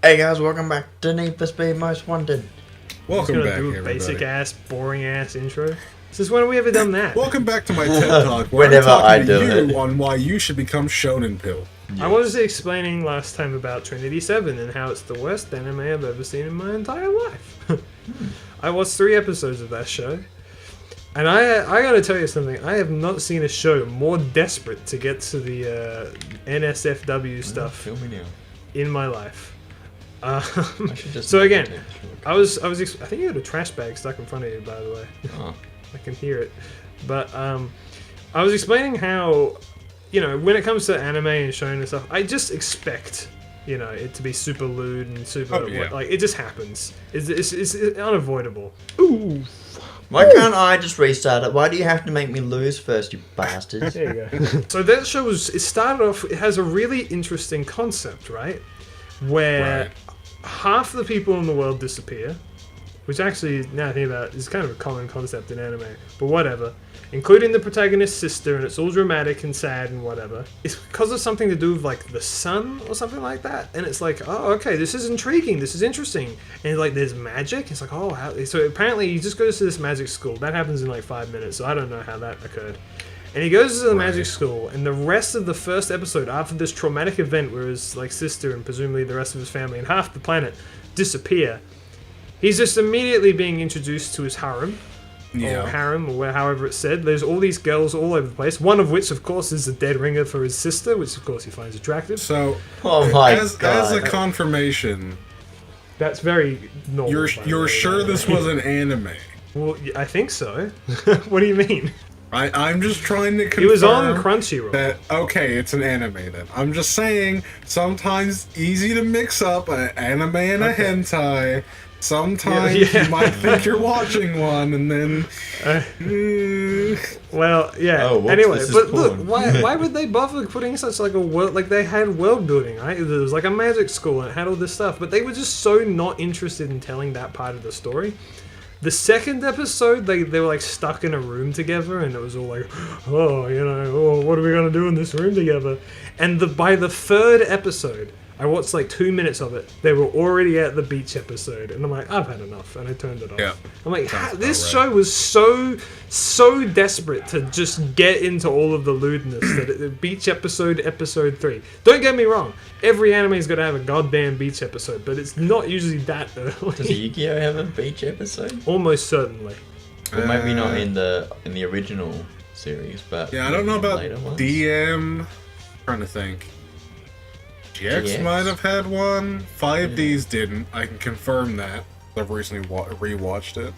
Hey guys, welcome back to Need for Speed Most Wanted. Welcome back, do a everybody. basic ass, boring ass intro. Since when have we ever done that? Welcome back to my TED Talk. Whenever I I'm do talking to it. you on why you should become Shonen Pill. Yes. I was explaining last time about Trinity 7 and how it's the worst anime I've ever seen in my entire life. I watched 3 episodes of that show. And I gotta tell you something, I have not seen a show more desperate to get to the NSFW stuff Feel me now. in my life. I should just So again, take a look. I think you had a trash bag stuck in front of you, by the way. Oh. I can hear it. But I was explaining how, you know, when it comes to anime and shonen and stuff, I just expect, you know, it to be super lewd and super, Oh, yeah. like, it just happens. It's unavoidable. Ooh. Why can't I just restart it? Why do you have to make me lose first, you bastards? There you go. So that show it started off, it has a really interesting concept, right? Where half the people in the world disappear, which actually, now I think about it, is kind of a common concept in anime, but whatever. Including the protagonist's sister, and it's all dramatic and sad and whatever. It's because of something to do with, like, the sun or something like that, and it's like, oh, okay, this is intriguing, this is interesting. And, like, there's magic, it's like, oh, how... So apparently he just goes to this magic school. That happens in, like, 5 minutes, so I don't know how that occurred. And he goes to the magic school, and the rest of the first episode, after this traumatic event where his, like, sister and presumably the rest of his family and half the planet disappear, he's just immediately being introduced to his harem, or harem, or however it's said. There's all these girls all over the place, one of which, of course, is a dead ringer for his sister, which, of course, he finds attractive. So, Oh my as god. a confirmation, That's very normal. you're sure this was an anime? Well, I think so. What do you mean? I'm just trying to confirm. He was on Crunchyroll. That, okay, it's an anime then. I'm just saying, sometimes easy to mix up an anime and a hentai. Sometimes Yeah. you might think you're watching one, and then... Well, yeah. Oh, whoops, anyway, this is but look, porn. why would they bother putting such like a world? Like they had world building, right? There was like a magic school and it had all this stuff, but they were just so not interested in telling that part of the story. The second episode, they were like stuck in a room together, and it was all like, oh, you know, oh, what are we gonna do in this room together? And by the third episode, I watched like 2 minutes of it. They were already at the beach episode, and I'm like, I've had enough, and I turned it off. Yeah. I'm like, Sounds this about show was so desperate to just get into all of the lewdness that the beach episode 3. Don't get me wrong, every anime's got to have a goddamn beach episode, but it's not usually that Does early. Yu-Gi-Oh have a beach episode? Almost certainly. Well, maybe not in the original series, but Yeah, I don't know about later ones. DM. Trying to think. GX GX? might have had one. 5Ds didn't. I can confirm that. I've recently rewatched it.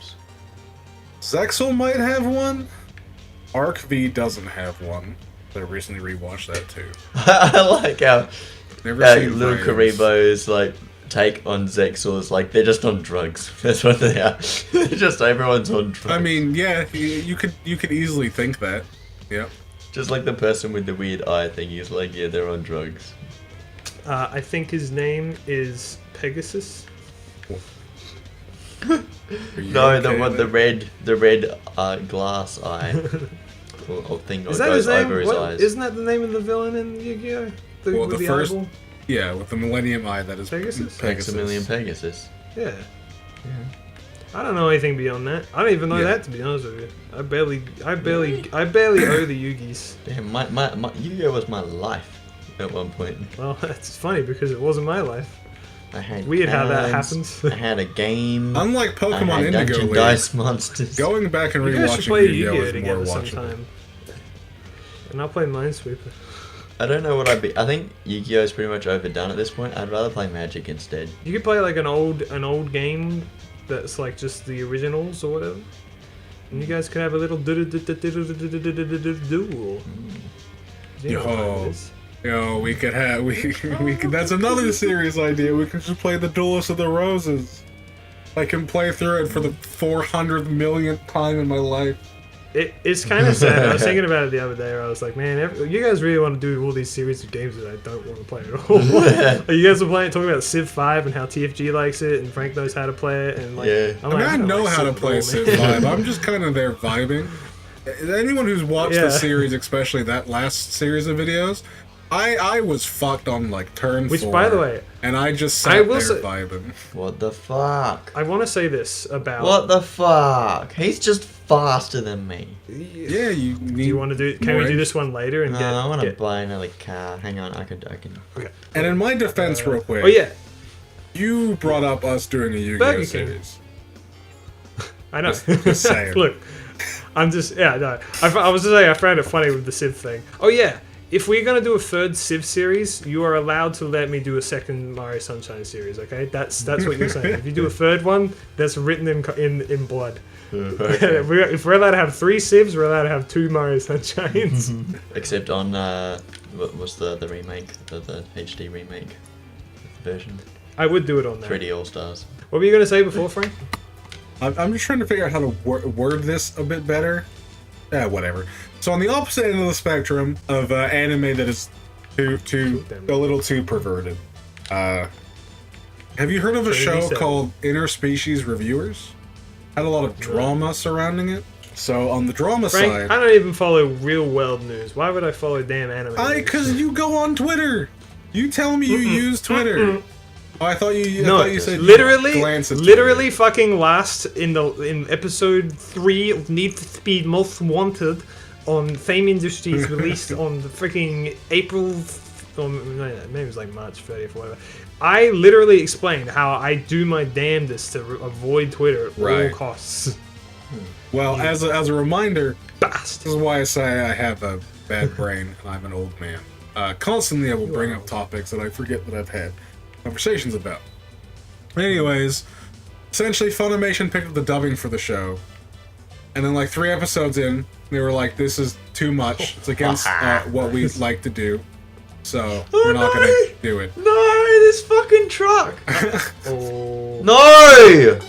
Zexal might have one. Arc V doesn't have one. I recently rewatched that too. I like how Never seen little Frames. Karibo's like take on Zexal is like they're just on drugs. That's what they are. Just everyone's on drugs. I mean, yeah, you could easily think that. Yep. just like the person with the weird eye thing. He's like, yeah, they're on drugs. I think his name is Pegasus. Are you No, okay the there? red glass eye or thing Is that that his goes name? over his What, eyes. isn't that the name of the villain in Yu-Gi-Oh? Well, With the first- eyeball? Yeah, with the Millennium Eye, that is Pegasus? Maximilian Pegasus. Yeah. I don't know anything beyond that. I don't even know Yeah. that, to be honest with you. I barely owe the Yugis. Damn, my Yu-Gi-Oh was my life at one point. Well, that's funny because it wasn't my life. I had Weird how that cards, happens. I had a game. Unlike I Pokemon had Indigo Dungeon League, Dice Monsters. going back and You guys should rewatching play Yu-Gi-Oh Yu-Gi-Oh is more together watchable. sometime. And I'll play Minesweeper. I don't know what I'd be. I think Yu-Gi-Oh is pretty much overdone at this point. I'd rather play Magic instead. You could play like an old game that's like just the originals or whatever. And you guys could have a little duel. You know what it is. Yo, we could have we could. That's another serious idea. We could just play the Duelist of the Roses. I can play through it for the 400 millionth time in my life. It's kind of sad. I was thinking about it the other day. Where I was like, man, you guys really want to do all these series of games that I don't want to play at all. Like, you guys were talking about Civ 5 and how TFG likes it and Frank knows how to play it. And like, Yeah. I mean, I don't know like how to Civ play at all, Civ man. 5. I'm just kind of there vibing. Anyone who's watched Yeah. the series, especially that last series of videos, I was fucked on like turn 4. Which, by the way, and I just I sat will there say- vibing. What the fuck? I want to say this about. What the fuck? He's just faster than me. Yeah, you need. Do you want to do? Can we do this one later and No, get? I want to get- buy another car. Hang on, I can. Okay. And in my defense, real quick. Oh yeah, You brought up us doing a Yu-Gi-Oh Burger King. series. I know. Just saying. Look, I'm just no. I was just saying I found it funny with the Civ thing. Oh yeah, if we're gonna do a third Civ series, you are allowed to let me do a second Mario Sunshine series. Okay, that's what you're saying. If you do a third one, that's written in blood. Okay. If we're allowed to have 3 Civs, we're allowed to have 2 Mario Sunshines. Except on what was the remake, the HD remake version, I would do it on there. 3D All Stars. What were you gonna say before, Frank? I'm just trying to figure out how to word this a bit better. Whatever. So on the opposite end of the spectrum of anime that is a little too perverted, have you heard of a show 77. called Interspecies Reviewers? Had a lot of drama surrounding it. So on the drama Frank, side, I don't even follow real world news. Why would I follow damn anime? news? because you go on Twitter. You tell me you use Twitter. Oh, I thought you. I No, thought you said literally, glance at literally fucking last in episode 3 of Need for Speed Most Wanted on Fame Industries released on the freaking April, maybe it was like March 30th or whatever. I literally explained how I do my damnedest to avoid Twitter at all costs. Well, as a reminder, Bastard. this is why I say I have a bad brain and I'm an old man. Constantly, I will bring up topics that I forget that I've had conversations about. Anyways, essentially, Funimation picked up the dubbing for the show, and then like 3 episodes in, they were like, "This is too much. It's against what we like to do, so we're not gonna do it." No, this fucking truck. Oh. No!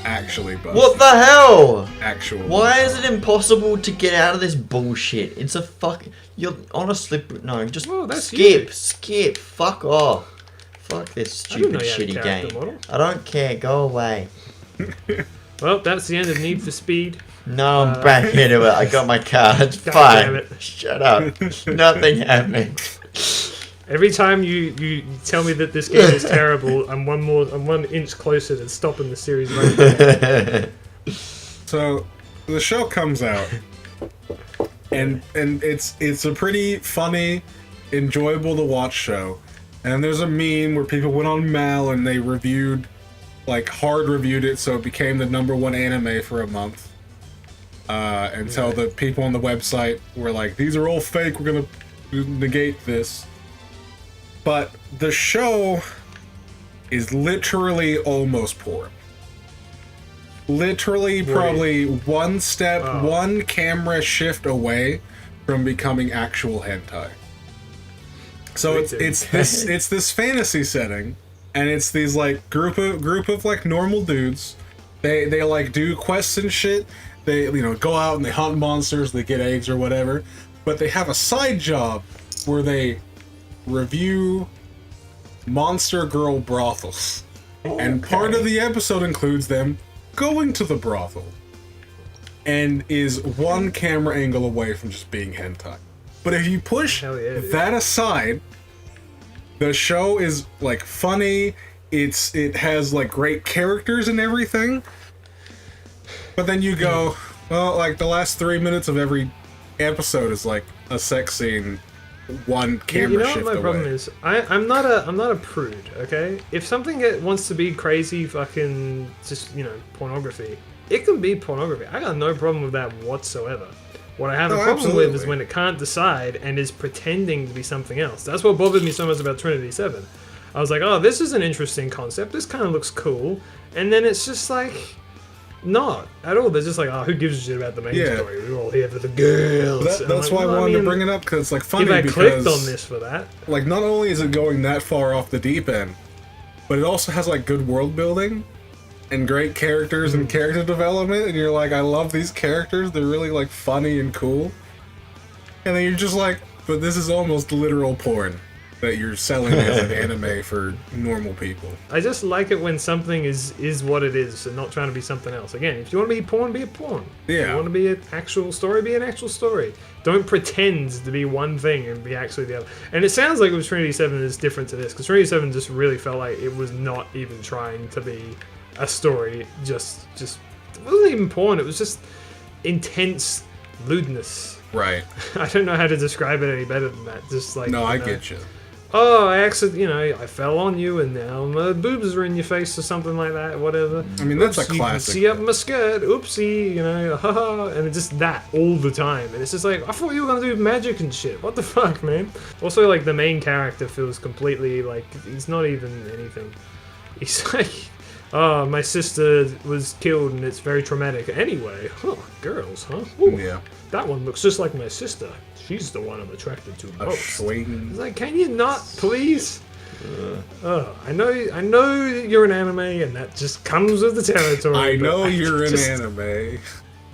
Actually, but What the hell? actual? Why is it impossible to get out of this bullshit? It's a fucking. You're on a slip. No, just Whoa, that's skip. you. Skip. Fuck off. Fuck this I didn't stupid know you had a shitty character game. model. I don't care. Go away. Well, that's the end of Need for Speed. No, I'm back into it. I got my card. It's God fine. damn it. Shut up. Nothing happened. Every time you tell me that this game is terrible, I'm 1 inch closer to stopping the series right there. So the show comes out, and it's a pretty funny, enjoyable to watch show. And there's a meme where people went on Mal and they reviewed, like hard reviewed it, so it became the #1 anime for a month. Until the people on the website were like, "These are all fake. We're gonna negate this." But the show is literally almost porn. Literally, probably one camera shift away from becoming actual hentai. So it's this fantasy setting, and it's these like group of like normal dudes. They like do quests and shit. They go out and they hunt monsters. They get eggs or whatever. But they have a side job where they review monster girl brothels. And part of the episode includes them going to the brothel, and is one camera angle away from just being hentai. But if you push that aside, the show is like funny. It has like great characters and everything. But then you go, well, like the last 3 minutes of every episode is like a sex scene, one camera shift what my away. problem is? I'm not a prude, okay? If something wants to be crazy fucking just, pornography, it can be pornography. I got no problem with that whatsoever. What I have a problem with is when it can't decide and is pretending to be something else. That's what bothered me so much about Trinity 7. I was like, oh, this is an interesting concept. This kind of looks cool. And then it's just like, not at all. They're just like, oh, who gives a shit about the main story? We're all here for the girls. That's why I wanted to bring it up, because it's like funny if I because clicked on this for that, like not only is it going that far off the deep end, but it also has like good world building and great characters and character development, and you're like, I love these characters. They're really like funny and cool. And then you're just like, but this is almost literal porn that you're selling as an anime for normal people. I just like it when something is what it is and not trying to be something else. Again, if you want to be porn, be a porn. Yeah. If you want to be an actual story, be an actual story. Don't pretend to be one thing and be actually the other. And it sounds like with Trinity 7 is different to this, because Trinity 7 just really felt like it was not even trying to be a story. Just it wasn't even porn. It was just intense lewdness. Right. I don't know how to describe it any better than that. Just like No, I get you. Oh, I actually, I fell on you and now my boobs are in your face or something like that, whatever. I mean, that's Oops, a you can classic. see up my skirt, oopsie, haha, and it's just that all the time. And it's just like, I thought you were gonna do magic and shit. What the fuck, man? Also, like, the main character feels completely, like, he's not even anything. He's like, oh, my sister was killed and it's very traumatic. Anyway, girls, huh? Ooh, Yeah. that one looks just like my sister. She's the one I'm attracted to A most. swing. It's like, can you not, please? I know you're an anime, and that just comes with the territory. I but know you're an just- anime,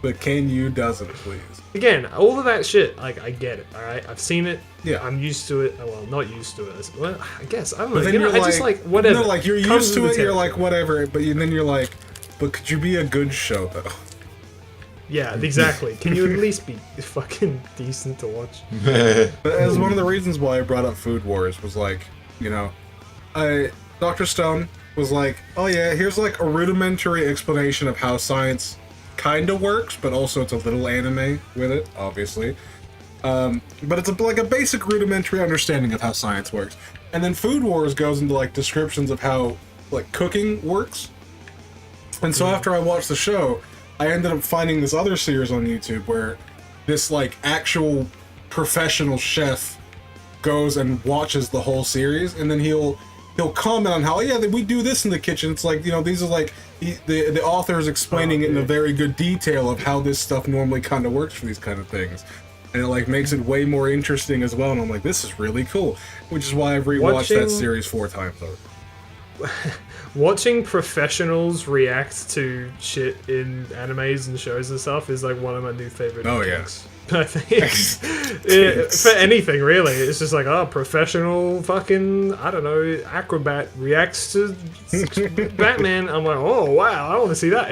but can you doesn't, please? Again, all of that shit, like, I get it, alright? I've seen it. Yeah. I'm used to it. Well, not used to it. Well, I guess. I don't know. But then You know, you're I just like, whatever. No, like, you're Comes used to with it, the you're like, territory. whatever, but then you're like, but could you be a good show, though? Yeah, exactly. Can you at least be fucking decent to watch? But as one of the reasons why I brought up Food Wars was like, Dr. Stone was like, oh yeah, here's like a rudimentary explanation of how science kind of works, but also it's a little anime with it, obviously. But it's like a basic rudimentary understanding of how science works. And then Food Wars goes into like descriptions of how like cooking works. And so after I watched the show, I ended up finding this other series on YouTube where this like actual professional chef goes and watches the whole series, and then he'll comment on how, yeah, we do this in the kitchen. It's like, these are like the author is explaining it in a very good detail of how this stuff normally kind of works for these kind of things, and it like makes it way more interesting as well. And I'm like, this is really cool, which is why I've rewatched that series 4 times over. Watching professionals react to shit in animes and shows and stuff is like one of my new favorite things. I think for anything really, it's just like, professional fucking, I don't know, acrobat reacts to Batman. I'm like, oh wow, I want to see that.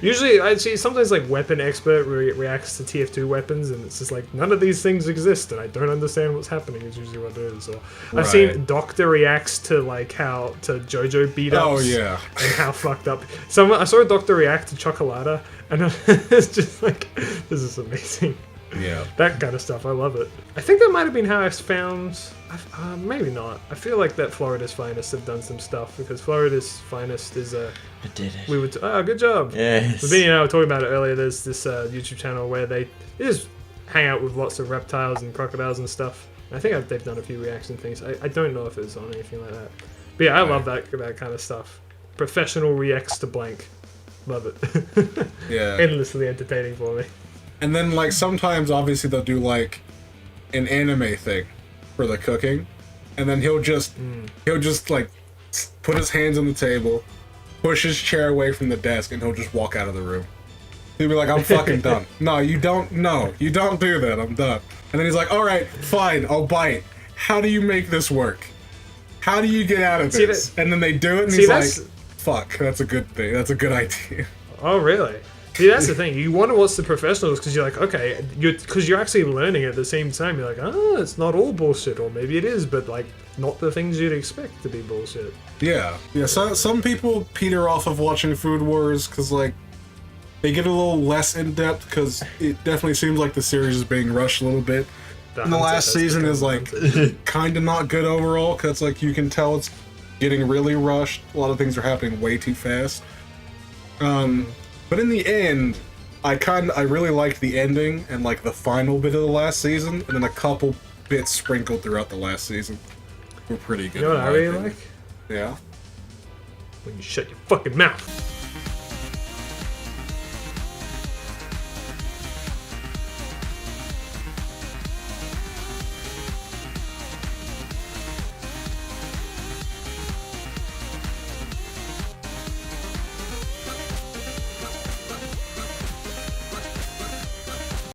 Usually I see sometimes like weapon expert reacts to TF2 weapons, and it's just like, none of these things exist and I don't understand what's happening is usually what it is. Or I've seen Doctor reacts to like how to JoJo beat ups. Oh yeah. And how fucked up. I saw a Doctor react to Chocolata, and it's just like, this is amazing. Yeah. That kind of stuff, I love it. I think that might have been how I found... maybe not. I feel like that Florida's Finest have done some stuff, because Florida's Finest is a... I did it. Good job. Yes. But Vinny and I were talking about it earlier. There's this YouTube channel where they just hang out with lots of reptiles and crocodiles and stuff. And I think they've done a few reaction things. I don't know if it's on anything like that. But yeah, I love that kind of stuff. Professional reacts to blank. Love it. Yeah. Endlessly entertaining for me. And then, like, sometimes, obviously, they'll do, like, an anime thing for the cooking. And then he'll just, like, put his hands on the table, push his chair away from the desk, and he'll just walk out of the room. He'll be like, I'm fucking done. No, you don't do that. I'm done. And then he's like, all right, fine, I'll bite. How do you make this work? How do you get out of this? And then they do it, and he's like, fuck, that's a good thing. That's a good idea. Oh, really? See, that's the thing. You want to watch the professionals because you're like, okay, because you're actually learning at the same time. You're like, it's not all bullshit, or maybe it is, but like not the things you'd expect to be bullshit. Yeah. So some people peter off of watching Food Wars because like they get a little less in depth because it definitely seems like the series is being rushed a little bit. And the last season is like kind of not good overall because like you can tell it's getting really rushed. A lot of things are happening way too fast. But in the end, I really liked the ending and like the final bit of the last season, and then a couple bits sprinkled throughout the last season were pretty good. You know what I really like? Yeah. When you shut your fucking mouth.